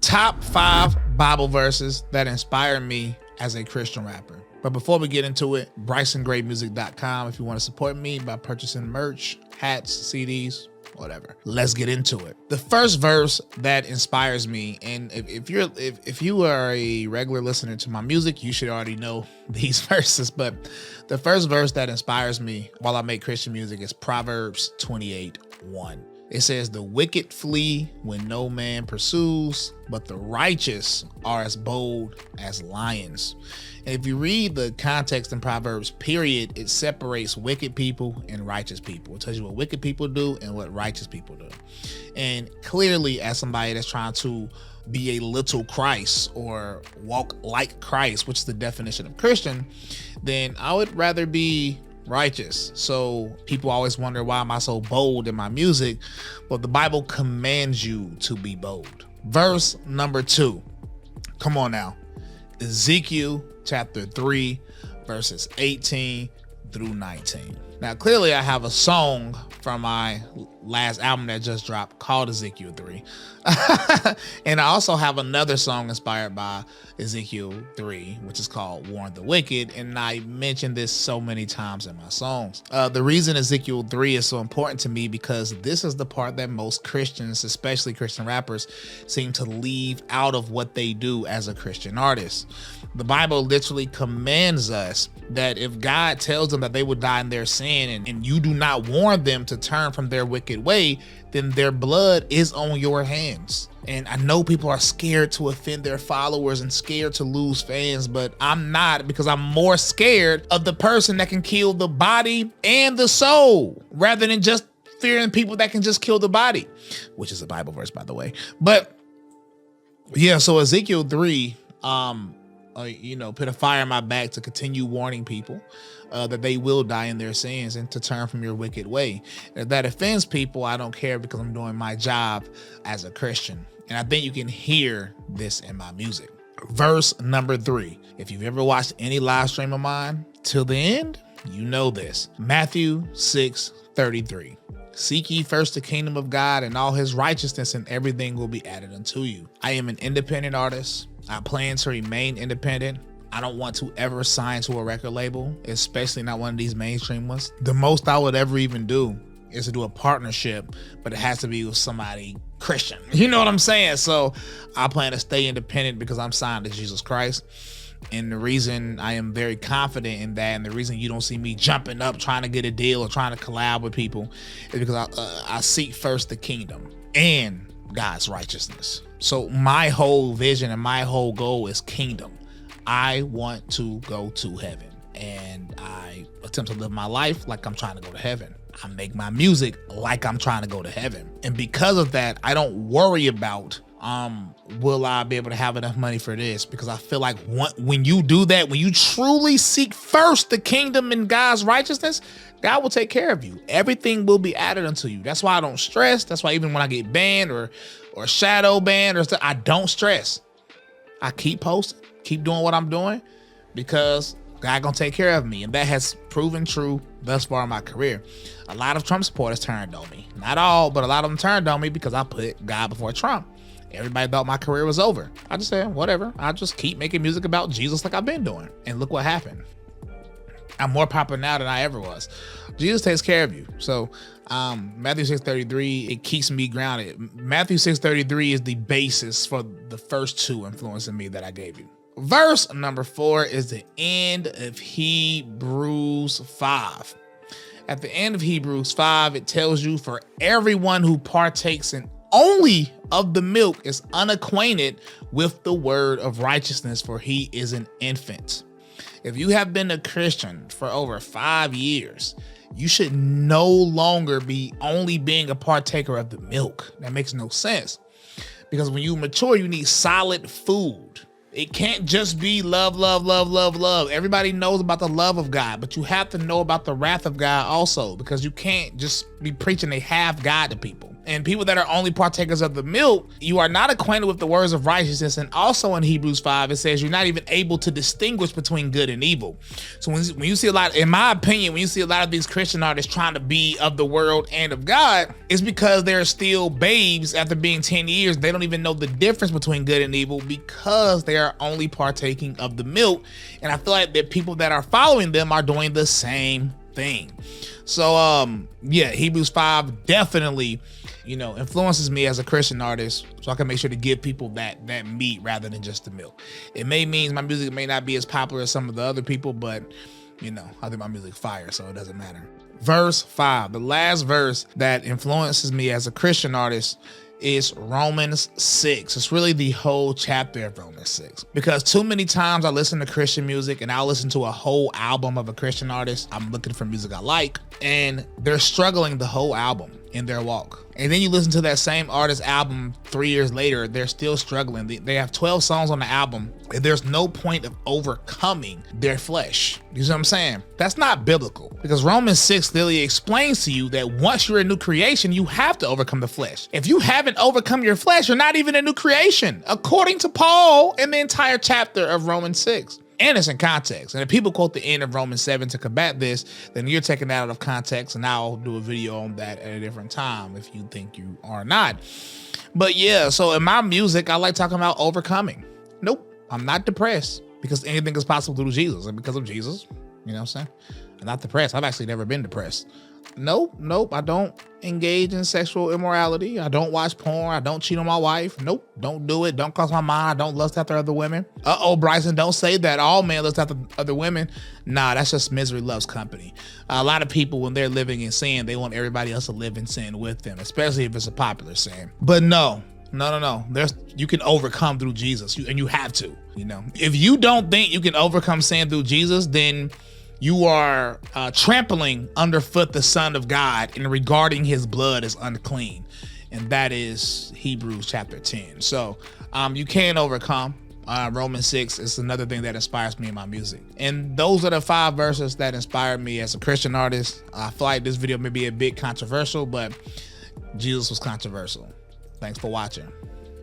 top 5 Bible verses that inspired me as a Christian rapper. But before we get into it, BrysonGreatMusic.com if you want to support me by purchasing merch, hats, CDs, whatever. Let's get into it. The first verse that inspires me, and if you are a regular listener to my music, you should already know these verses, but the first verse that inspires me while I make Christian music is Proverbs 28:1. It says, "The wicked flee when no man pursues, but the righteous are as bold as lions." And if you read the context in Proverbs, period, it separates wicked people and righteous people. It tells you what wicked people do and what righteous people do. And clearly, as somebody that's trying to be a little Christ or walk like Christ, which is the definition of Christian, then I would rather be righteous. So people always wonder, why am I so bold in my music? Well, the Bible commands you to be bold. Verse number 2. Come on now. Ezekiel chapter 3, verses 18 through 19. Now, clearly I have a song from my last album that just dropped called Ezekiel 3. And I also have another song inspired by Ezekiel 3, which is called Warn the Wicked. And I mentioned this so many times in my songs. The reason Ezekiel 3 is so important to me because this is the part that most Christians, especially Christian rappers, seem to leave out of what they do as a Christian artist. The Bible literally commands us that if God tells them that they would die in their sin and you do not warn them to turn from their wicked way, then their blood is on your hands. And I know people are scared to offend their followers and scared to lose fans, but I'm not, because I'm more scared of the person that can kill the body and the soul rather than just fearing people that can just kill the body, which is a Bible verse, by the way. But yeah, so Ezekiel 3, put a fire in my back to continue warning people that they will die in their sins and to turn from your wicked way. If that offends people, I don't care, because I'm doing my job as a Christian. And I think you can hear this in my music. Verse number 3. If you've ever watched any live stream of mine till the end, you know this. Matthew 6:33. "Seek ye first the kingdom of God and all his righteousness, and everything will be added unto you." I am an independent artist. I plan to remain independent. I don't want to ever sign to a record label, especially not one of these mainstream ones. The most I would ever even do is to do a partnership, but it has to be with somebody Christian. You know what I'm saying? So I plan to stay independent because I'm signed to Jesus Christ. And the reason I am very confident in that, and the reason you don't see me jumping up trying to get a deal or trying to collab with people, is because I seek first the kingdom and God's righteousness. So my whole vision and my whole goal is kingdom. I want to go to heaven, and I attempt to live my life like I'm trying to go to heaven. I make my music like I'm trying to go to heaven. And because of that, I don't worry about will I be able to have enough money for this, because I feel like when you do that, when you truly seek first the kingdom and God's righteousness, God will take care of you. Everything will be added unto you. That's why I don't stress. That's why even when I get banned or shadow banned or stuff, I don't stress. I keep posting, keep doing what I'm doing, because God gonna take care of me. And that has proven true thus far in my career. A lot of Trump supporters turned on me. Not all, but a lot of them turned on me because I put God before Trump. Everybody thought my career was over. I just said, whatever. I'll just keep making music about Jesus like I've been doing. And look what happened. I'm more popular now than I ever was. Jesus takes care of you. So Matthew 6:33, it keeps me grounded. Matthew 6:33 is the basis for the first 2 influencing me that I gave you. Verse number 4 is the end of Hebrews 5. At the end of Hebrews 5, it tells you, "For everyone who partakes in only of the milk is unacquainted with the word of righteousness, for he is an infant." If you have been a Christian for over 5 years, you should no longer be only being a partaker of the milk. That makes no sense. Because when you mature, you need solid food. It can't just be love, love, love, love, love. Everybody knows about the love of God, but you have to know about the wrath of God also, because you can't just be preaching a half God to people. And people that are only partakers of the milk, you are not acquainted with the words of righteousness. And also in Hebrews 5, it says you're not even able to distinguish between good and evil. So when you see a lot, in my opinion, when you see a lot of these Christian artists trying to be of the world and of God, it's because they're still babes after being 10 years. They don't even know the difference between good and evil because they are only partaking of the milk. And I feel like that people that are following them are doing the same thing. So yeah, Hebrews 5 definitely, influences me as a Christian artist, so I can make sure to give people that meat rather than just the milk. It may mean my music may not be as popular as some of the other people, but I think my music fire, so it doesn't matter. Verse 5, the last verse that influences me as a Christian artist is Romans 6. It's really the whole chapter of Romans 6, because too many times I listen to Christian music and I'll listen to a whole album of a Christian artist. I'm looking for music I like, and they're struggling the whole album in their walk. And then you listen to that same artist's album 3 years later, they're still struggling. They have 12 songs on the album, and there's no point of overcoming their flesh. You see what I'm saying? That's not biblical, because Romans 6 literally explains to you that once you're a new creation, you have to overcome the flesh. If you haven't overcome your flesh, you're not even a new creation, according to Paul in the entire chapter of Romans 6. And it's in context. And if people quote the end of Romans 7 to combat this, then you're taking that out of context, and I'll do a video on that at a different time if you think you are not. But yeah, so in my music, I like talking about overcoming. Nope, I'm not depressed, because anything is possible through Jesus, and because of Jesus, you know what I'm saying? I'm not depressed. I've actually never been depressed. Nope, I don't engage in sexual immorality. I don't watch porn. I don't cheat on my wife. Nope, don't do it. Don't cross my mind. I don't lust after other women. Bryson, don't say that all men lust after other women. Nah, that's just misery loves company. A lot of people, when they're living in sin, they want everybody else to live in sin with them, especially if it's a popular sin. But no. You can overcome through Jesus, and you have to. If you don't think you can overcome sin through Jesus, then you are trampling underfoot the Son of God and regarding his blood as unclean. And that is Hebrews chapter 10. So you can overcome. Romans 6 is another thing that inspires me in my music. And those are the 5 verses that inspired me as a Christian artist. I feel like this video may be a bit controversial, but Jesus was controversial. Thanks for watching.